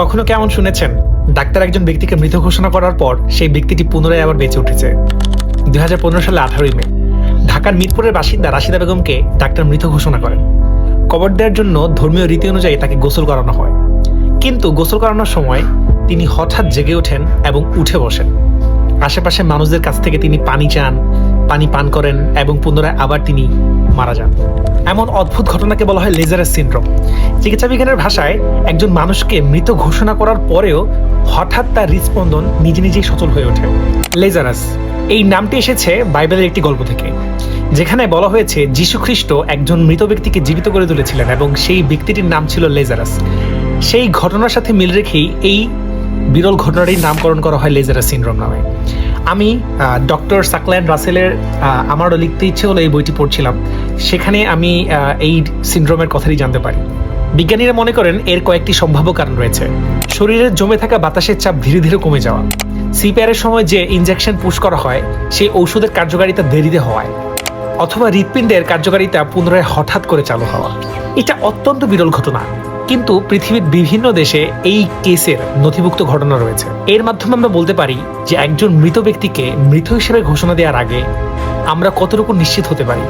কখনো কেমন শুনেছেন ডাক্তার একজন ব্যক্তিকে মৃত ঘোষণা করার পর সেই ব্যক্তিটি পুনরায় আবার বেঁচে উঠেছে? 2015 সালে 18 মে ঢাকার মিরপুরের বাসিন্দা রাশিদা বেগমকে ডাক্তার মৃত ঘোষণা করেন। কবর দেওয়ার জন্য ধর্মীয় রীতি অনুযায়ী তাকে গোসল করানো হয়, কিন্তু গোসল করানোর সময় তিনি হঠাৎ জেগে ওঠেন এবং উঠে বসেন। আশেপাশে মানুষদের কাছ থেকে তিনি পানি চান, পানি পান করেন এবং পুনরায় আবার তিনি মারা যান। এমন অদ্ভুত ঘটনাকে বলা হয় লেজারাস সিনড্রোম। চিকিৎসা বিজ্ঞানের ভাষায় একজন মানুষকে মৃত ঘোষণা করার পরেও হঠাৎ তার হৃদস্পন্দন নিজে নিজেই সচল হয়ে ওঠে। লেজারাস এই নামটি এসেছে বাইবেলের একটি গল্প থেকে, যেখানে বলা হয়েছে যীশু খ্রিস্ট একজন মৃত ব্যক্তিকে জীবিত করে তুলেছিলেন এবং সেই ব্যক্তিটির নাম ছিল লেজারাস। সেই ঘটনার সাথে মিল রেখেই এই বিরল ঘটনাটির নামকরণ করা হয় লেজারাস সিনড্রোম নামে। আমি ডক্টর সাকলাইন রাসেলের আমারও লিখতে ইচ্ছে হলো এই বইটি পড়ছিলাম, সেখানে আমি এই সিনড্রোমের কথাই জানতে পারি। বিজ্ঞানীরা মনে করেন এর কয়েকটি সম্ভাব্য কারণ রয়েছে। শরীরে জমে থাকা বাতাসের চাপ ধীরে ধীরে কমে যাওয়া, সিপিআরের সময় যে ইনজেকশন পুশ করা হয় সেই ঔষধের কার্যকারিতা দেরিতে হওয়ায়, অথবা হৃৎপিণ্ডের কার্যকারিতা পুনরায় হঠাৎ করে চালু হওয়া। এটা অত্যন্ত বিরল ঘটনা, কিন্তু পৃথিবীর বিভিন্ন দেশে এই কেসের নথিভুক্ত ঘটনা রয়েছে। এর মাধ্যমে আমরা বলতে পারি যে একজন মৃত ব্যক্তিকে মৃত হিসেবে ঘোষণা দেওয়ার আগে আমরা কতটুকু নিশ্চিত হতে পারি।